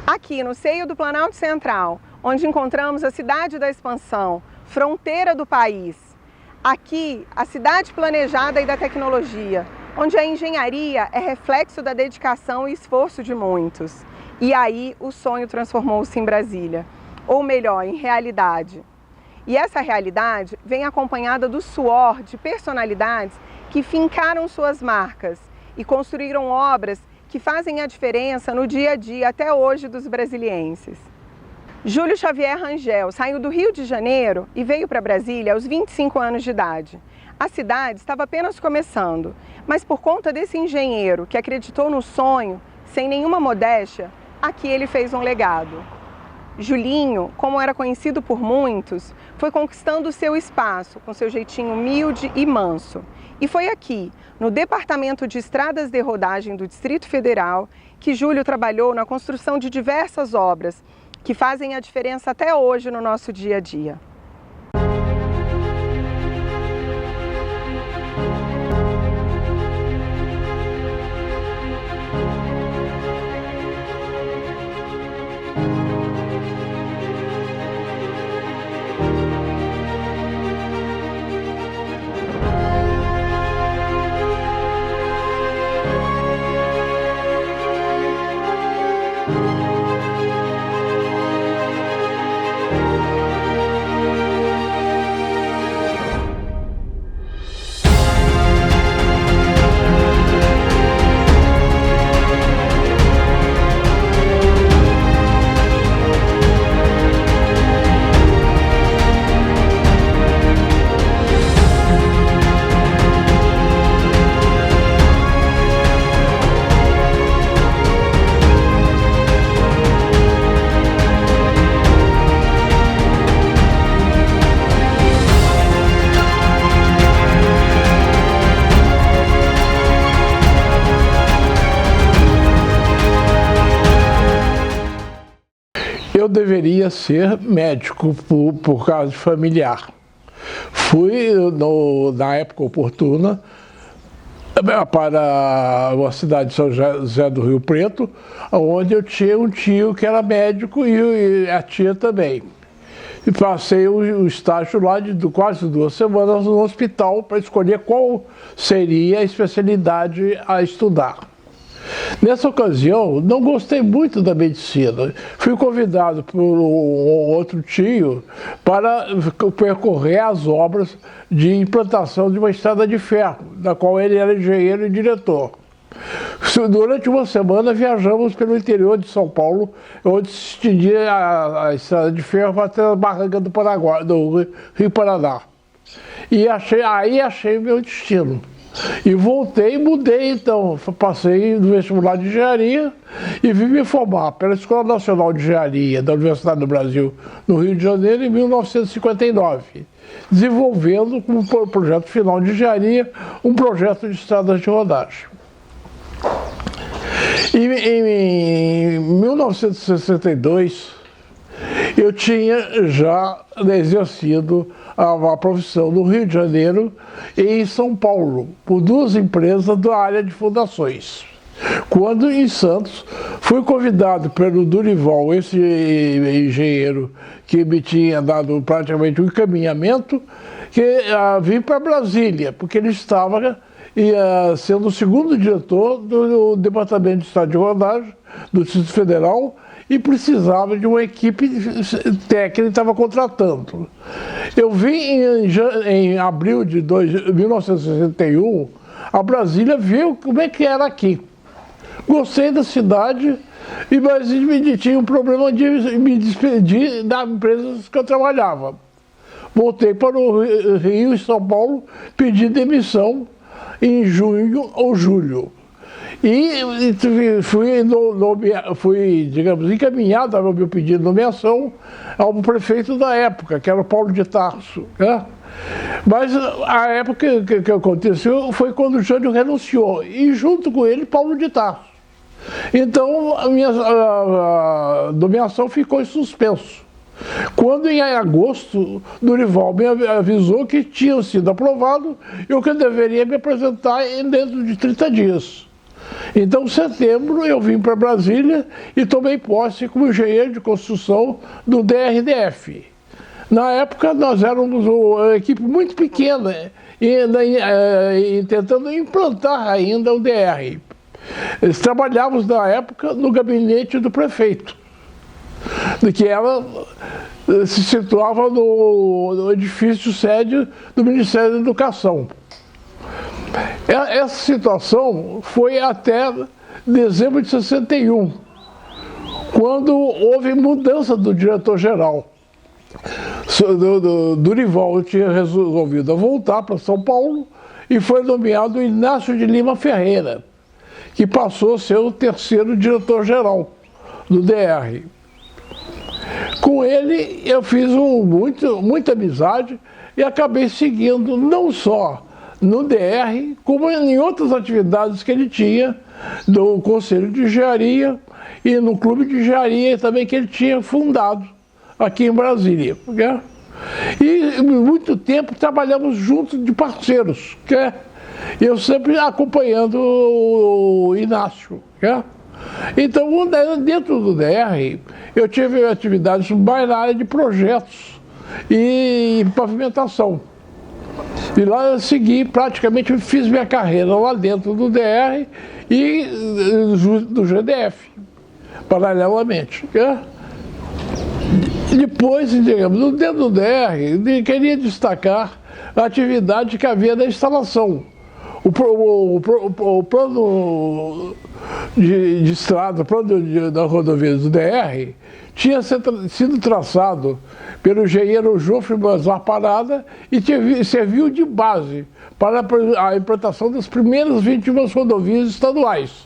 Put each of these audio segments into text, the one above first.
Aqui no seio do Planalto Central, onde encontramos a cidade da expansão, fronteira do país. Aqui, a cidade planejada e da tecnologia, onde a engenharia é reflexo da dedicação e esforço de muitos. E aí o sonho transformou-se em Brasília, ou melhor, em realidade. E essa realidade vem acompanhada do suor de personalidades que fincaram suas marcas e construíram obras que fazem a diferença no dia a dia até hoje dos brasilienses. Júlio Xavier Rangel saiu do Rio de Janeiro e veio para Brasília aos 25 anos de idade. A cidade estava apenas começando, mas por conta desse engenheiro que acreditou no sonho, sem nenhuma modéstia, aqui ele fez um legado. Julinho, como era conhecido por muitos, foi conquistando seu espaço com seu jeitinho humilde e manso. E foi aqui, no Departamento de Estradas de Rodagem do Distrito Federal, que Júlio trabalhou na construção de diversas obras que fazem a diferença até hoje no nosso dia a dia. Eu deveria ser médico por causa de familiar. Fui, na época oportuna, para uma cidade de São José do Rio Preto, onde eu tinha um tio que era médico e a tia também. E passei o estágio lá de quase 2 semanas no hospital para escolher qual seria a especialidade a estudar. Nessa ocasião, não gostei muito da medicina. Fui convidado por um outro tio para percorrer as obras de implantação de uma estrada de ferro, da qual ele era engenheiro e diretor. Durante uma semana viajamos pelo interior de São Paulo, onde se estendia a estrada de ferro até a barranca do Paraguai, do Rio Paraná. E achei meu destino. E voltei e mudei, então, passei no vestibular de engenharia e vim me formar pela Escola Nacional de Engenharia da Universidade do Brasil, no Rio de Janeiro, em 1959, desenvolvendo como projeto final de engenharia um projeto de estradas de rodagem. Em 1962, eu tinha já exercido a profissão no Rio de Janeiro e em São Paulo, por 2 empresas da área de fundações. Quando, em Santos, fui convidado pelo Durival, esse engenheiro que me tinha dado praticamente um encaminhamento, que vim para Brasília, porque ele estava sendo o 2º diretor do Departamento de Estrada de Rodagem do Distrito Federal, e precisava de uma equipe técnica, estava contratando. Eu vim em abril de 1961 a Brasília ver como é que era aqui. Gostei da cidade, mas tinha um problema de me despedir das empresas que eu trabalhava. Voltei para o Rio e São Paulo, pedi demissão em junho ou julho. E fui, digamos, encaminhado ao meu pedido de nomeação ao prefeito da época, que era o Paulo de Tarso, né? Mas a época que aconteceu foi quando o Jânio renunciou, e junto com ele, Paulo de Tarso. Então, a minha nomeação ficou em suspenso. Quando, em agosto, Durival me avisou que tinha sido aprovado e eu que deveria me apresentar dentro de 30 dias. Então, em setembro, eu vim para Brasília e tomei posse como engenheiro de construção do DRDF. Na época, nós éramos uma equipe muito pequena, tentando implantar ainda o DR. Trabalhávamos, na época, no gabinete do prefeito, que ela se situava no edifício sede do Ministério da Educação. Essa situação foi até dezembro de 61, quando houve mudança do diretor-geral. Dorival tinha resolvido voltar para São Paulo e foi nomeado Inácio de Lima Ferreira, que passou a ser o terceiro diretor-geral do DR. Com ele eu fiz muita amizade e acabei seguindo não só no DR, como em outras atividades que ele tinha do Conselho de Engenharia e no Clube de Engenharia também que ele tinha fundado aqui em Brasília. Né? E muito tempo trabalhamos juntos de parceiros, né? Eu sempre acompanhando o Inácio. Né? Então, dentro do DR, eu tive atividades mais na área de projetos e pavimentação. E lá eu segui, praticamente fiz minha carreira lá dentro do DR e do GDF, paralelamente. Né? Depois, digamos, dentro do DR, queria destacar a atividade que havia da instalação. O plano de estrada, o plano da rodovia do DR, tinha sido traçado pelo engenheiro Jofre Manzar Parada e serviu de base para a implantação das primeiras 21 rodovias estaduais.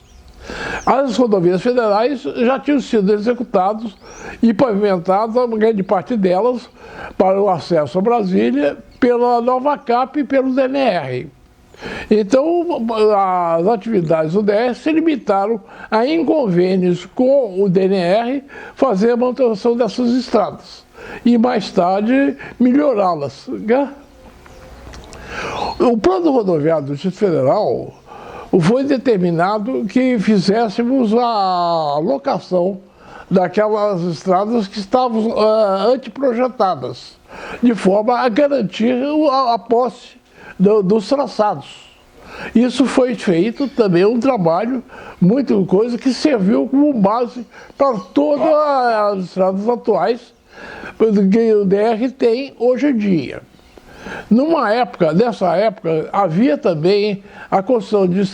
As rodovias federais já tinham sido executadas e pavimentadas, a grande parte delas, para o acesso a Brasília, pela Nova Cap e pelo DNR. Então, as atividades do DR se limitaram a, em convênios com o DNR, fazer a manutenção dessas estradas e, mais tarde, melhorá-las. Né? O plano rodoviário do Distrito Federal foi determinado que fizéssemos a locação daquelas estradas que estavam anteprojetadas, de forma a garantir a posse dos traçados. Isso foi feito também um trabalho, muita coisa que serviu como base para todas as estradas atuais que o DR tem hoje em dia. Nessa época, havia também a construção das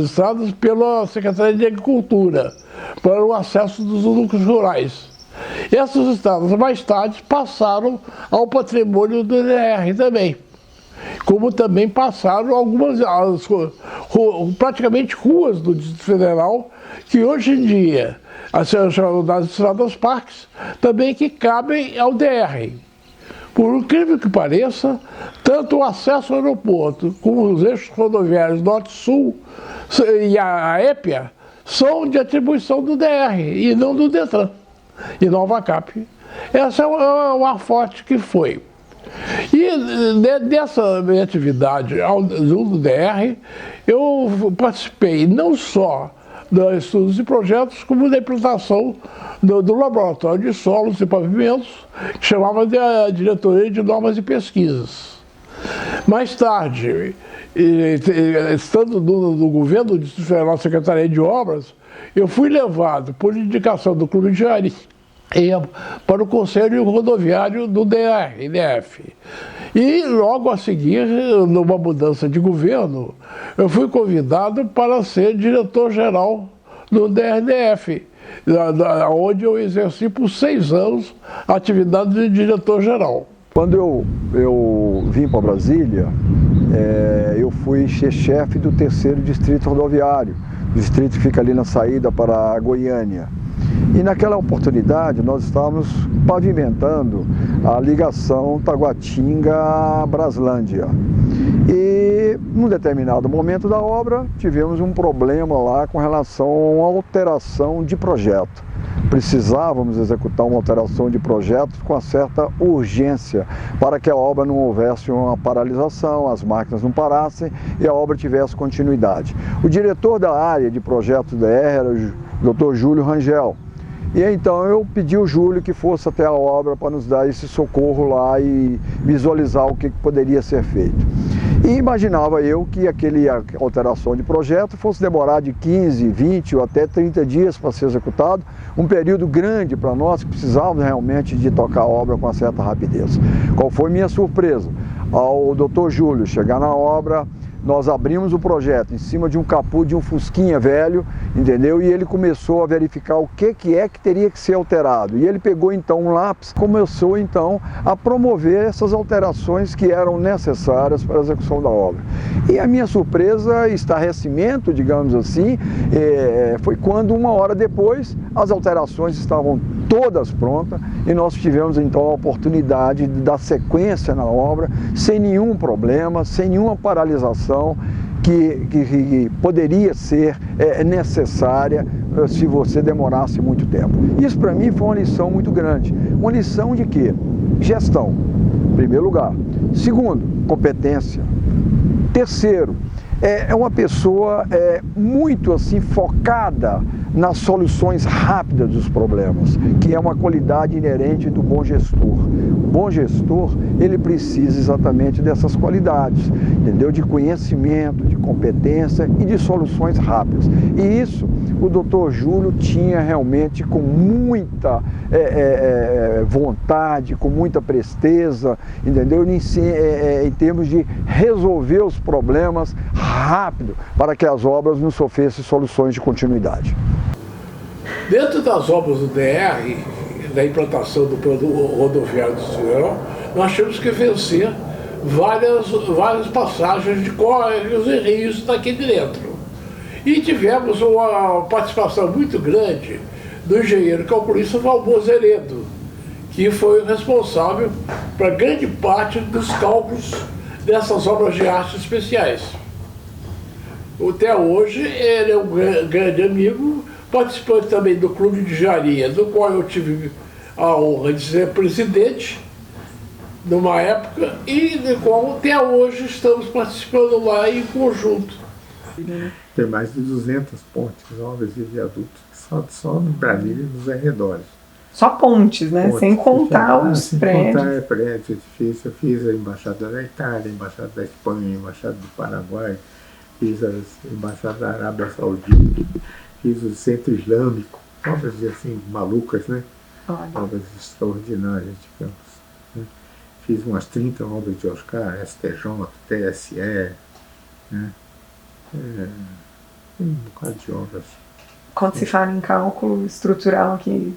estradas pela Secretaria de Agricultura, para o acesso dos núcleos rurais. Essas estradas, mais tarde, passaram ao patrimônio do DR também. Como também passaram algumas, praticamente ruas do Distrito Federal, que hoje em dia, as estradas parques, também que cabem ao DR. Por incrível que pareça, tanto o acesso ao aeroporto como os eixos rodoviários Norte-Sul e a Épia são de atribuição do DR e não do Detran e Nova Cap. Essa é uma forte que foi. E dessa minha atividade do DR, eu participei não só dos estudos e projetos, como da implantação do Laboratório de Solos e Pavimentos, que chamava de Diretoria de Normas e Pesquisas. Mais tarde, estando no governo do Distrito Federal, Secretaria de Obras, eu fui levado, por indicação do Clube de Engenharia, para o Conselho Rodoviário do DF. E logo a seguir, numa mudança de governo, eu fui convidado para ser diretor-geral do DRDF, onde eu exerci por 6 anos a atividade de diretor-geral. Quando eu vim para Brasília, eu fui chefe do 3º Distrito Rodoviário, distrito que fica ali na saída para Goiânia. E naquela oportunidade nós estávamos pavimentando a ligação Taguatinga-Braslândia. E num determinado momento da obra tivemos um problema lá com relação à alteração de projeto. precisávamos executar uma alteração de projetos com uma certa urgência, para que a obra não houvesse uma paralisação, as máquinas não parassem e a obra tivesse continuidade. O diretor da área de projetos DR era o Dr. Júlio Rangel. E então eu pedi ao Júlio que fosse até a obra para nos dar esse socorro lá e visualizar o que poderia ser feito. E imaginava eu que aquele alteração de projeto fosse demorar de 15, 20 ou até 30 dias para ser executado, um período grande para nós que precisávamos realmente de tocar a obra com uma certa rapidez. Qual foi minha surpresa? Ao Dr. Júlio chegar na obra, nós abrimos o projeto em cima de um capô de um Fusquinha velho, entendeu? E ele começou a verificar o que teria que ser alterado. E ele pegou então um lápis, começou então a promover essas alterações que eram necessárias para a execução da obra. E a minha surpresa, estarrecimento, digamos assim, foi quando uma hora depois as alterações estavam todas prontas e nós tivemos então a oportunidade de dar sequência na obra sem nenhum problema, sem nenhuma paralisação que poderia ser necessária se você demorasse muito tempo. Isso para mim foi uma lição muito grande. Uma lição de quê? Gestão, em primeiro lugar. Segundo, competência. Terceiro, é uma pessoa muito assim focada nas soluções rápidas dos problemas, que é uma qualidade inerente do bom gestor. O bom gestor, ele precisa exatamente dessas qualidades, entendeu? De conhecimento, de competência e de soluções rápidas. E isso o Dr. Júlio tinha realmente com muita vontade, com muita presteza, entendeu? Em termos de resolver os problemas rápido, para que as obras não sofressem soluções de continuidade. Dentro das obras do DR, da implantação do plano rodoviário do Suel, nós tínhamos que vencer várias passagens de córregos e rios daqui de dentro. E tivemos uma participação muito grande do engenheiro calculista Valmor Zeredo, que foi o responsável para grande parte dos cálculos dessas obras de arte especiais. Até hoje ele é um grande amigo, participante também do Clube de Engenharia, do qual eu tive a honra de ser presidente numa época e de qual até hoje estamos participando lá em conjunto. Tem mais de 200 pontes, obras e viadutos só no Brasília e nos arredores. Só pontes, né? Pontes, sem contar os sem prédios. Contar prédios, edifícios. Eu fiz a Embaixada da Itália, a Embaixada da Espanha, a Embaixada do Paraguai, fiz a Embaixada da Arábia Saudita, fiz o Centro Islâmico, obras assim malucas, né? Olha. Obras extraordinárias, digamos. Né? Fiz umas 30 obras de Oscar, STJ, TSE, né? Tem um bocado de obras. Quando se fala em cálculo estrutural aqui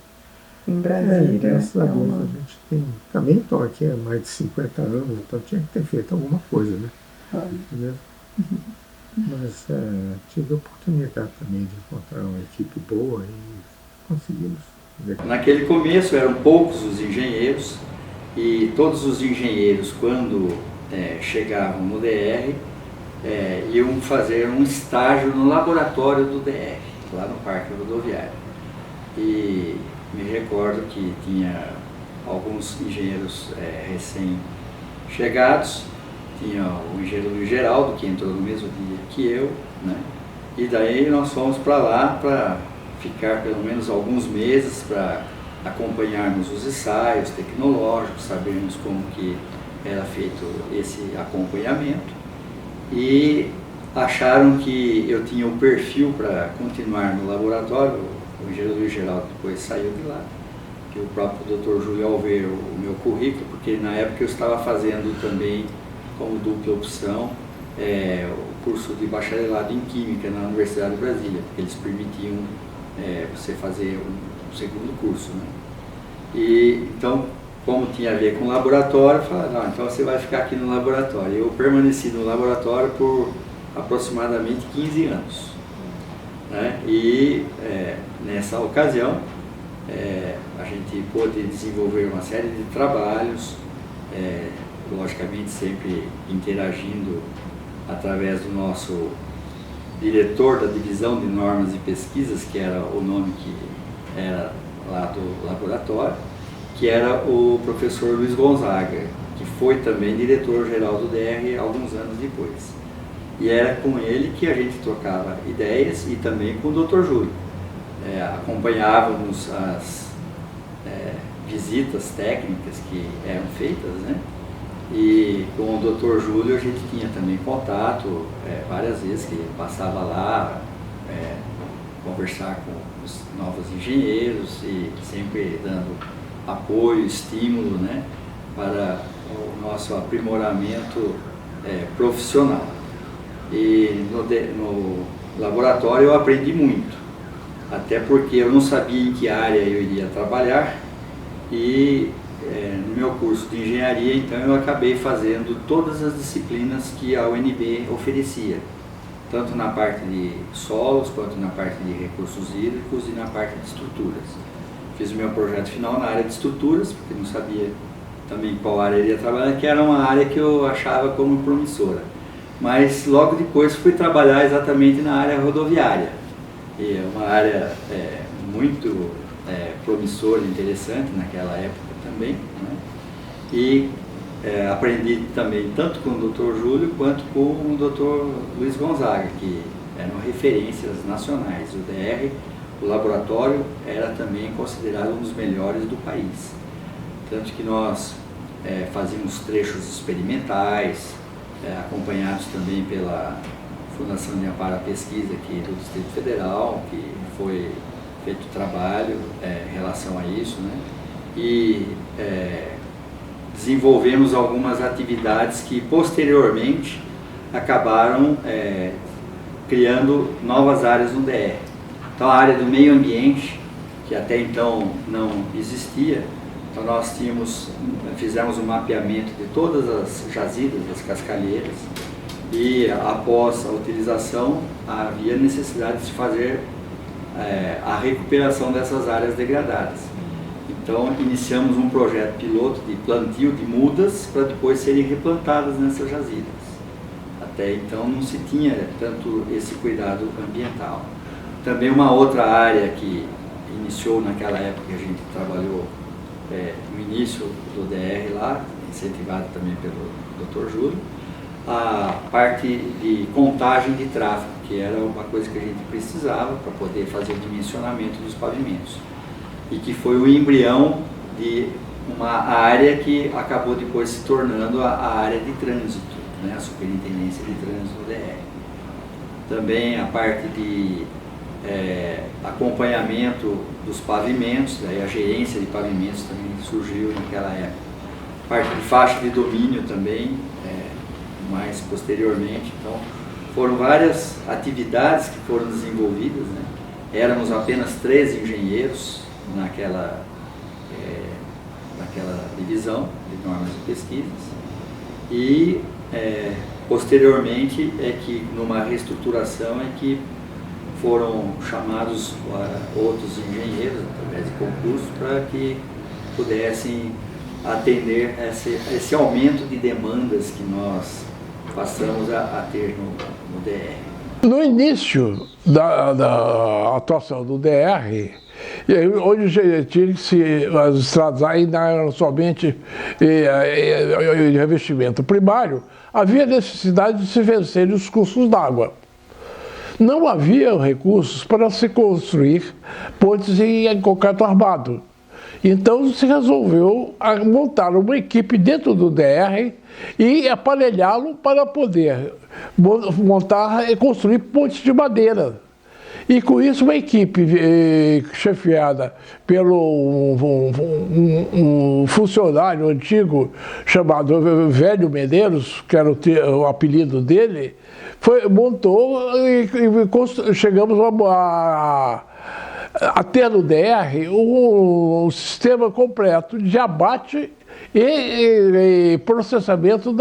em Brasília... Graças a Deus, a gente tem... Também estou aqui há mais de 50 anos, então tinha que ter feito alguma coisa, né? Entendeu? Mas tive a oportunidade também de encontrar uma equipe boa e conseguimos. Naquele começo eram poucos os engenheiros e todos os engenheiros, quando chegavam no DR, iam fazer um estágio no laboratório do DR, lá no Parque Rodoviário. E me recordo que tinha alguns engenheiros recém-chegados, tinha o engenheiro Luiz Geraldo, que entrou no mesmo dia que eu, né? E daí nós fomos para lá para ficar pelo menos alguns meses para acompanharmos os ensaios tecnológicos, sabermos como que era feito esse acompanhamento. E acharam que eu tinha o perfil para continuar no laboratório. O engenheiro Luiz Geraldo depois saiu de lá, que o próprio Dr. Júlio ao ver o meu currículo, porque na época eu estava fazendo também como dupla opção o curso de bacharelado em Química na Universidade de Brasília, porque eles permitiam você fazer um segundo curso, né? E então, como tinha a ver com o laboratório, falaram, não, então você vai ficar aqui no laboratório. Eu permaneci no laboratório por aproximadamente 15 anos. Né? E nessa ocasião, a gente pôde desenvolver uma série de trabalhos, logicamente sempre interagindo através do nosso diretor da Divisão de Normas e Pesquisas, que era o nome que era lá do laboratório, que era o professor Luiz Gonzaga, que foi também diretor-geral do DR alguns anos depois. E era com ele que a gente trocava ideias e também com o Dr. Júlio. Acompanhávamos as visitas técnicas que eram feitas, né? E com o Dr. Júlio a gente tinha também contato várias vezes, que ele passava lá conversar com os novos engenheiros e sempre dando apoio, estímulo, né, para o nosso aprimoramento profissional. E no laboratório eu aprendi muito, até porque eu não sabia em que área eu iria trabalhar e no meu curso de engenharia, então eu acabei fazendo todas as disciplinas que a UNB oferecia, tanto na parte de solos, quanto na parte de recursos hídricos e na parte de estruturas. Fiz o meu projeto final na área de estruturas, porque não sabia também qual área eu iria trabalhar, que era uma área que eu achava como promissora. Mas logo depois fui trabalhar exatamente na área rodoviária, e é uma área muito promissora e interessante naquela época também, né? E aprendi também tanto com o Dr. Júlio quanto com o Dr. Luiz Gonzaga, que eram referências nacionais. O DR, o laboratório, era também considerado um dos melhores do país. Tanto que nós fazíamos trechos experimentais, acompanhados também pela Fundação de Amparo à Pesquisa aqui do Distrito Federal, que foi feito trabalho em relação a isso, né? E desenvolvemos algumas atividades que posteriormente acabaram criando novas áreas no DR. Então a área do meio ambiente, que até então não existia, então nós fizemos um mapeamento de todas as jazidas, das cascalheiras, e após a utilização havia necessidade de se fazer a recuperação dessas áreas degradadas. Então iniciamos um projeto piloto de plantio de mudas para depois serem replantadas nessas jazidas. Até então não se tinha tanto esse cuidado ambiental. Também uma outra área que iniciou naquela época que a gente trabalhou no início do DR lá, incentivado também pelo Dr. Júlio, a parte de contagem de tráfego, que era uma coisa que a gente precisava para poder fazer o dimensionamento dos pavimentos. E que foi o embrião de uma área que acabou depois se tornando a área de trânsito, né, a Superintendência de Trânsito do DR. Também a parte de acompanhamento dos pavimentos, daí a gerência de pavimentos também surgiu naquela época. Parte de faixa de domínio também, mais posteriormente. Então, foram várias atividades que foram desenvolvidas, né? Éramos apenas 3 engenheiros naquela divisão de normas e pesquisas, e posteriormente que numa reestruturação que foram chamados outros engenheiros através de concursos para que pudessem atender esse aumento de demandas que nós passamos a ter no DR. No início da atuação do DR, onde as estradas ainda eram somente revestimento primário, havia necessidade de se vencerem os cursos d'água. Não havia recursos para se construir pontes em concreto armado. Então se resolveu montar uma equipe dentro do DR e aparelhá-lo para poder montar e construir pontes de madeira. E com isso uma equipe chefiada pelo um funcionário antigo chamado Velho Medeiros, que era o apelido dele, montou e chegamos a ter no DR um sistema completo de abate e processamento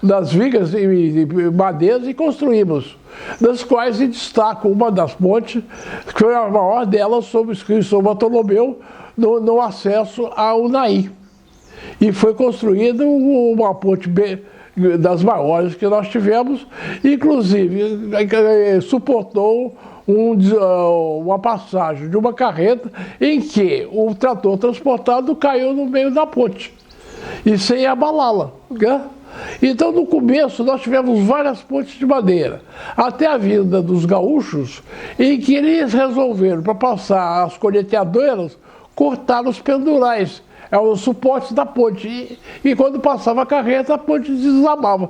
das vigas e madeiras, e construímos, das quais se destaca uma das pontes, que foi a maior delas, sob São Bartolomeu, no acesso ao Unaí. E foi construída uma ponte das maiores que nós tivemos, inclusive suportou uma passagem de uma carreta em que o trator transportado caiu no meio da ponte e sem abalá-la, né? Então, no começo, nós tivemos várias pontes de madeira, até a vinda dos gaúchos, em que eles resolveram, para passar as colheteadoras, cortar os pendurais, os suportes da ponte, e quando passava a carreta, a ponte desabava.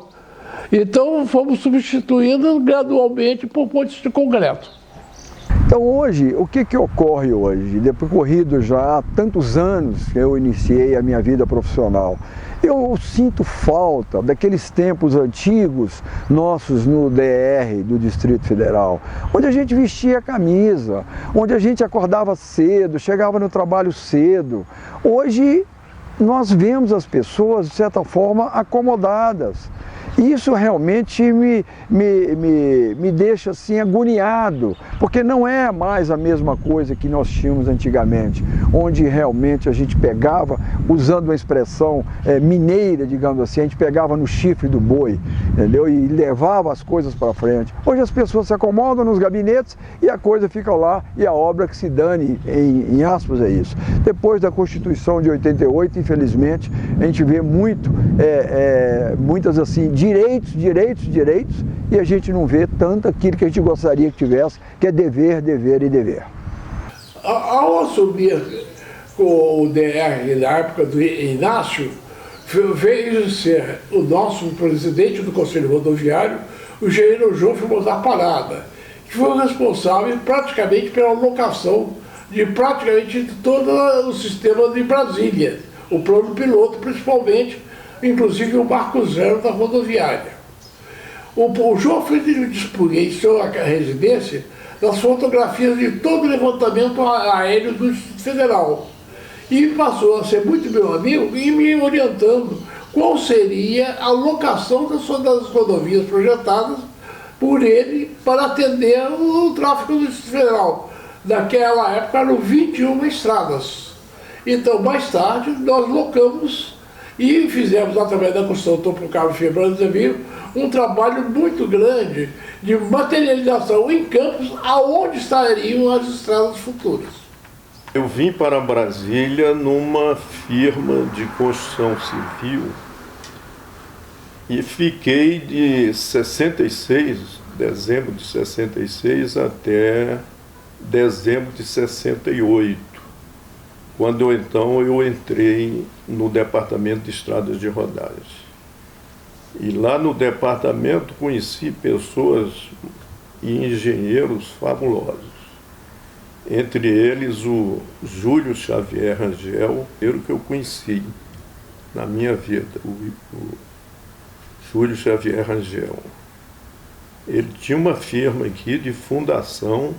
Então, fomos substituindo gradualmente por pontes de concreto. Então hoje, o que ocorre hoje? Decorrido já há tantos anos que eu iniciei a minha vida profissional, eu sinto falta daqueles tempos antigos nossos no DR do Distrito Federal, onde a gente vestia a camisa, onde a gente acordava cedo, chegava no trabalho cedo. Hoje nós vemos as pessoas, de certa forma, acomodadas. Isso realmente me deixa assim agoniado, porque não é mais a mesma coisa que nós tínhamos antigamente, onde realmente a gente pegava, usando uma expressão mineira, digamos assim, a gente pegava no chifre do boi, entendeu? E levava as coisas para frente. Hoje as pessoas se acomodam nos gabinetes e a coisa fica lá e a obra que se dane, em aspas, é isso. Depois da Constituição de 88, infelizmente, a gente vê muitas assim, direitos, e a gente não vê tanto aquilo que a gente gostaria que tivesse, que é dever, dever e dever. Ao assumir com o DR na época do Inácio, veio ser o nosso presidente do Conselho Rodoviário, o engenheiro João Mozart Parada, que foi o responsável praticamente pela locação de praticamente todo o sistema de Brasília, o plano piloto principalmente, inclusive o Marco Zero da rodoviária. O João fez dispunha em sua residência das fotografias de todo o levantamento aéreo do Distrito Federal e passou a ser muito meu amigo e me orientando qual seria a locação das rodovias projetadas por ele para atender o tráfego do Distrito Federal. Naquela época eram 21 estradas. Então, mais tarde, nós locamos e fizemos, através da construção topográfica Febrando Zemiro, um trabalho muito grande de materialização em campos aonde estariam as estradas futuras. Eu vim para Brasília numa firma de construção civil e fiquei de 66, dezembro de 66 até dezembro de 68, quando então eu entrei no Departamento de Estradas de Rodagem. E lá no departamento conheci pessoas e engenheiros fabulosos. Entre eles o Júlio Xavier Rangel, primeiro que eu conheci na minha vida, o Júlio Xavier Rangel. Ele tinha uma firma aqui de fundação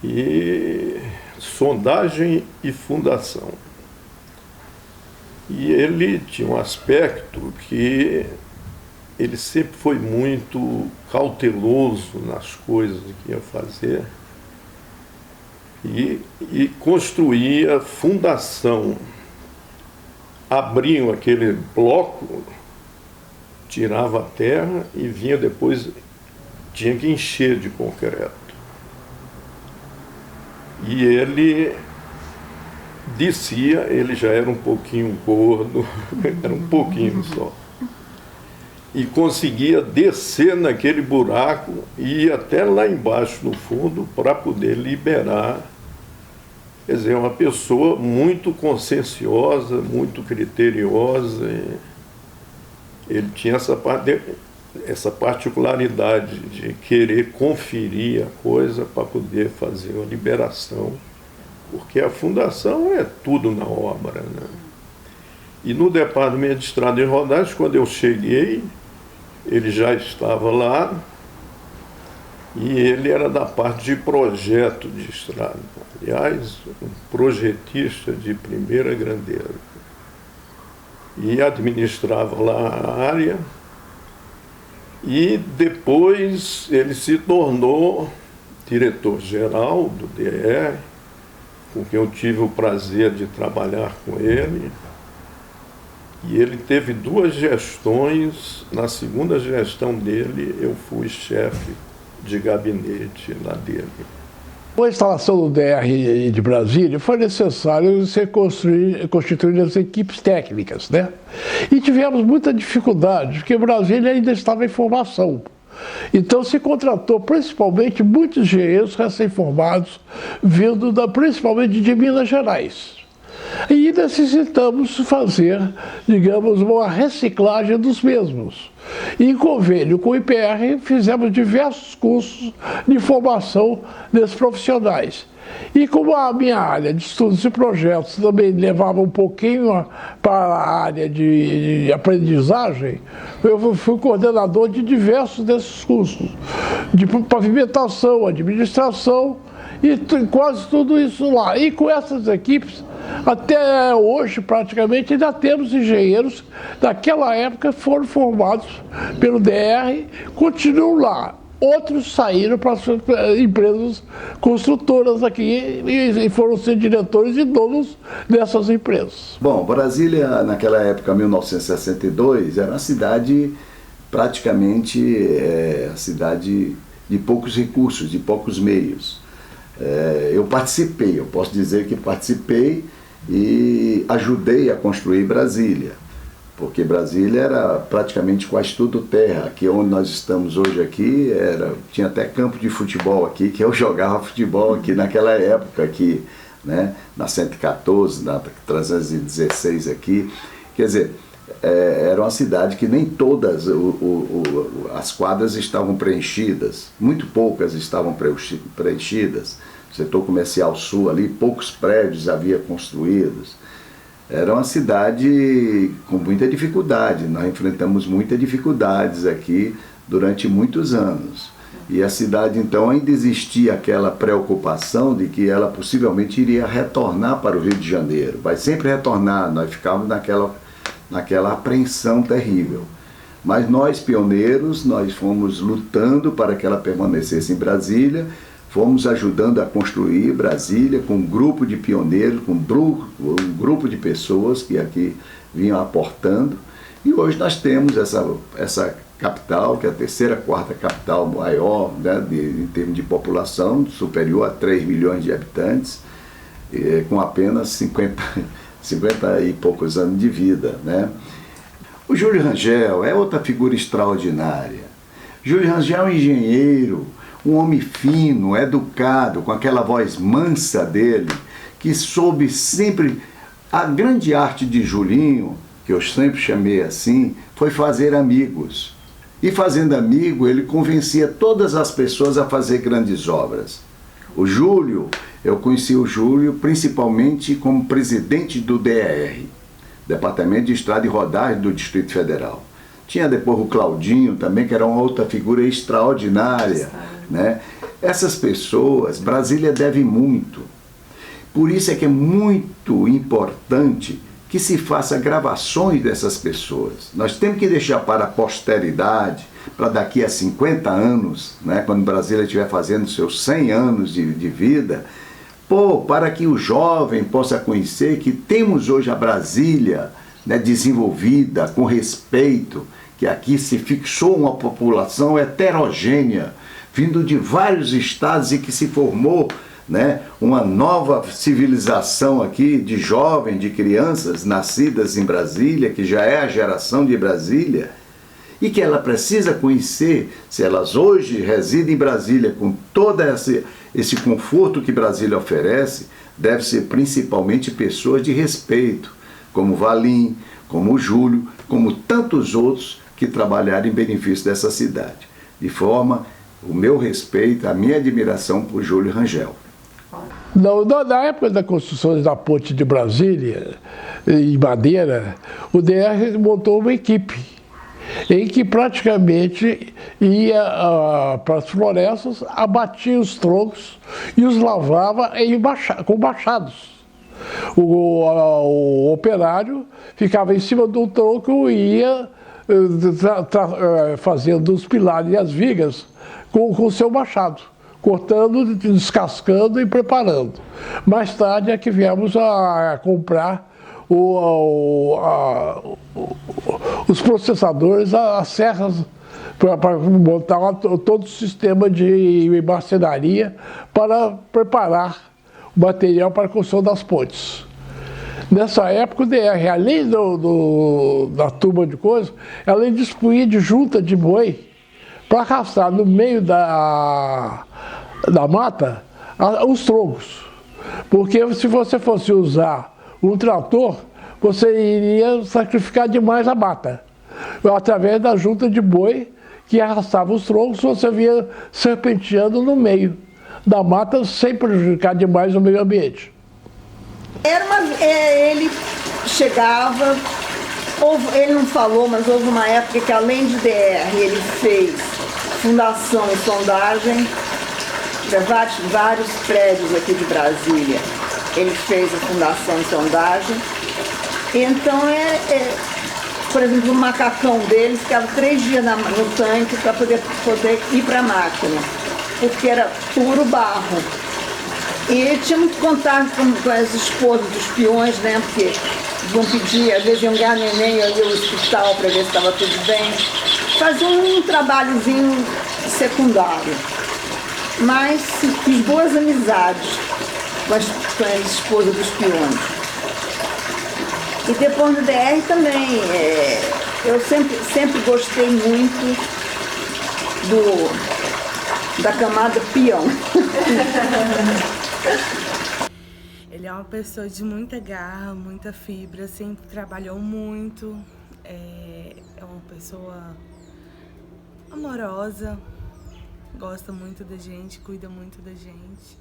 e sondagem e fundação. E ele tinha um aspecto que ele sempre foi muito cauteloso nas coisas que ia fazer e construía fundação. Abriam aquele bloco, tirava a terra e vinha depois, tinha que encher de concreto. E ele descia, ele já era um pouquinho gordo, era um pouquinho só, e conseguia descer naquele buraco e ir até lá embaixo no fundo para poder liberar. Quer dizer, uma pessoa muito conscienciosa, muito criteriosa. Ele tinha essa particularidade de querer conferir a coisa para poder fazer uma liberação, porque a fundação é tudo na obra, né? E no Departamento de Estrada e Rodagem, quando eu cheguei, ele já estava lá e ele era da parte de projeto de estrada. Aliás, um projetista de primeira grandeza. E administrava lá a área. E depois ele se tornou diretor-geral do DR, com quem eu tive o prazer de trabalhar com ele. E ele teve 2 gestões. Na segunda gestão dele, eu fui chefe de gabinete lá dele. Com a instalação do DR de Brasília, foi necessário ser constituídas equipes técnicas, né? E tivemos muita dificuldade, porque Brasília ainda estava em formação. Então se contratou principalmente muitos engenheiros recém-formados, vindo principalmente de Minas Gerais. E necessitamos fazer, digamos, uma reciclagem dos mesmos. E em convênio com o IPR, fizemos diversos cursos de formação desses profissionais. E como a minha área de estudos e projetos também levava um pouquinho para a área de aprendizagem, eu fui coordenador de diversos desses cursos, de pavimentação, administração, e quase tudo isso lá. E com essas equipes, até hoje, praticamente, ainda temos engenheiros daquela época que foram formados pelo DR, continuam lá. Outros saíram para empresas construtoras aqui e foram ser diretores e donos dessas empresas. Bom, Brasília, naquela época, 1962, era uma cidade praticamente a cidade de poucos recursos, de poucos meios. Eu participei, eu posso dizer que participei e ajudei a construir Brasília, porque Brasília era praticamente quase tudo terra. Aqui onde nós estamos hoje aqui, tinha até campo de futebol aqui, que eu jogava futebol aqui naquela época, aqui, né, na 114, na 316 aqui. Quer dizer, era uma cidade que nem todas as quadras estavam preenchidas, muito poucas estavam preenchidas. O setor comercial sul ali, poucos prédios havia construídos. Era uma cidade com muita dificuldade, nós enfrentamos muitas dificuldades aqui durante muitos anos. E a cidade então ainda existia aquela preocupação de que ela possivelmente iria retornar para o Rio de Janeiro. Vai sempre retornar, nós ficávamos naquela apreensão terrível. Mas nós, pioneiros, nós fomos lutando para que ela permanecesse em Brasília, fomos ajudando a construir Brasília com um grupo de pioneiros, com um grupo de pessoas que aqui vinham aportando. E hoje nós temos essa capital, que é a terceira, quarta capital maior, né, em termos de população, superior a 3 milhões de habitantes, com apenas 50 e poucos anos de vida, né? O Júlio Rangel é outra figura extraordinária. Júlio Rangel é um engenheiro, um homem fino, educado, com aquela voz mansa dele, que soube sempre... A grande arte de Julinho, que eu sempre chamei assim, foi fazer amigos. E fazendo amigo, ele convencia todas as pessoas a fazer grandes obras. O Júlio, eu conheci o Júlio principalmente como presidente do DER, Departamento de Estrada e Rodagem do Distrito Federal. Tinha depois o Claudinho também, que era uma outra figura extraordinária, né? Essas pessoas, Brasília deve muito. Por isso é que é muito importante que se faça gravações dessas pessoas. Nós temos que deixar para a posteridade, para daqui a 50 anos, né, quando Brasília estiver fazendo seus 100 anos de vida, para que o jovem possa conhecer que temos hoje a Brasília, né, desenvolvida, com respeito, que aqui se fixou uma população heterogênea, vindo de vários estados e que se formou, né, uma nova civilização aqui de jovens, de crianças nascidas em Brasília, que já é a geração de Brasília, e que ela precisa conhecer, se elas hoje residem em Brasília com todo esse conforto que Brasília oferece, deve ser principalmente pessoas de respeito, como Valim, como o Júlio, como tantos outros que trabalharam em benefício dessa cidade. De forma, o meu respeito, a minha admiração por Júlio Rangel. Na época da construção da ponte de Brasília, em madeira, o DR montou uma equipe em que praticamente ia para as florestas, abatia os troncos e os lavava com machados. O operário ficava em cima do tronco e ia fazendo os pilares e as vigas com o seu machado, cortando, descascando e preparando. Mais tarde é que viemos a comprar os processadores, as serras para montar todo o sistema de marcenaria para preparar o material para a construção das pontes. Nessa época, o DR, além da turma de coisa, ela dispunha de junta de boi para arrastar no meio da mata os troncos. Porque se você fosse usar um trator, você iria sacrificar demais a mata. Através da junta de boi que arrastava os troncos, você via serpenteando no meio da mata sem prejudicar demais o meio ambiente. Ele chegava, ele não falou, mas houve uma época que além de DR, ele fez fundação e sondagem para vários prédios aqui de Brasília. Ele fez a fundação e sondagem. Então, por exemplo, o macacão dele ficava 3 dias no tanque para poder ir para a máquina, porque era puro barro. E ele tinha muito contato com as esposas dos peões, né? Porque vão pedir, às vezes iam ganhar neném, eu ia ao hospital para ver se estava tudo bem. Fazia um trabalhozinho secundário. Mas fiz boas amizades com as esposas dos peões. E depois do DR também, eu sempre gostei muito da camada peão. Ele é uma pessoa de muita garra, muita fibra, sempre trabalhou muito, é uma pessoa amorosa, gosta muito da gente, cuida muito da gente.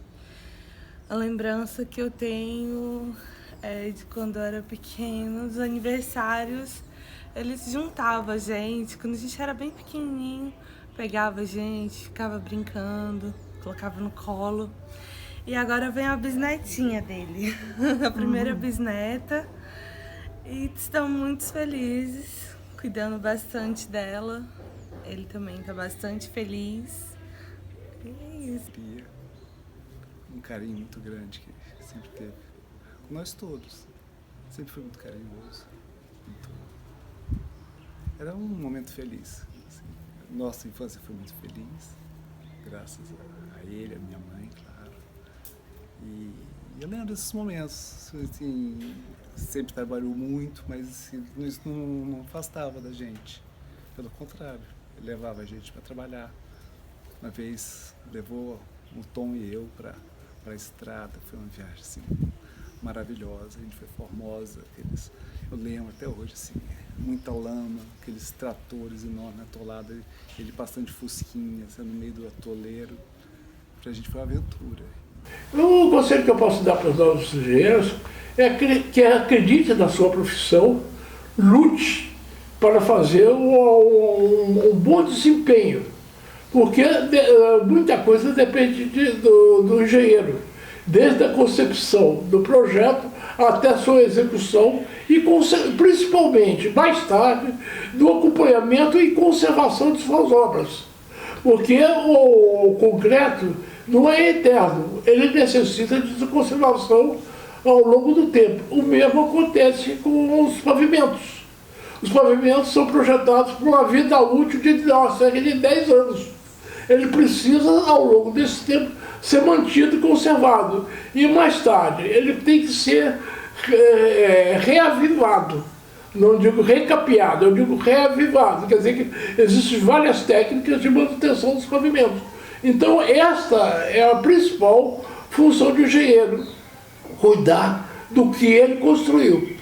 A lembrança que eu tenho é de quando eu era pequena, nos aniversários, ele se juntava a gente, quando a gente era bem pequenininho, pegava a gente, ficava brincando, colocava no colo. E agora vem a bisnetinha dele, a primeira bisneta, e estamos muito felizes, cuidando bastante dela. Ele também está bastante feliz. E é isso. Um carinho muito grande que sempre teve com nós todos. Sempre foi muito carinhoso. Era um momento feliz. Assim. Nossa infância foi muito feliz, graças a ele, a minha mãe, claro. E eu lembro desses momentos, assim, sempre trabalhou muito, mas assim, isso não afastava da gente. Pelo contrário, ele levava a gente para trabalhar. Uma vez levou o Tom e eu para a estrada, foi uma viagem assim, maravilhosa, a gente foi Formosa, eu lembro até hoje, assim, muita lama, aqueles tratores enormes atolados, ele passando de fusquinha, no meio do atoleiro, pra gente foi uma aventura. O conselho que eu posso dar para os novos engenheiros é que acredite na sua profissão, lute para fazer um bom desempenho, porque muita coisa depende do engenheiro, desde a concepção do projeto até a sua execução e principalmente, mais tarde, do acompanhamento e conservação de suas obras. Porque o concreto não é eterno, ele necessita de conservação ao longo do tempo. O mesmo acontece com os pavimentos. Os pavimentos são projetados por uma vida útil de cerca de 10 anos. Ele precisa, ao longo desse tempo, ser mantido e conservado. E mais tarde, ele tem que ser reavivado. Não digo recapeado, eu digo reavivado. Quer dizer que existem várias técnicas de manutenção dos pavimentos. Então, esta é a principal função do engenheiro, cuidar do que ele construiu.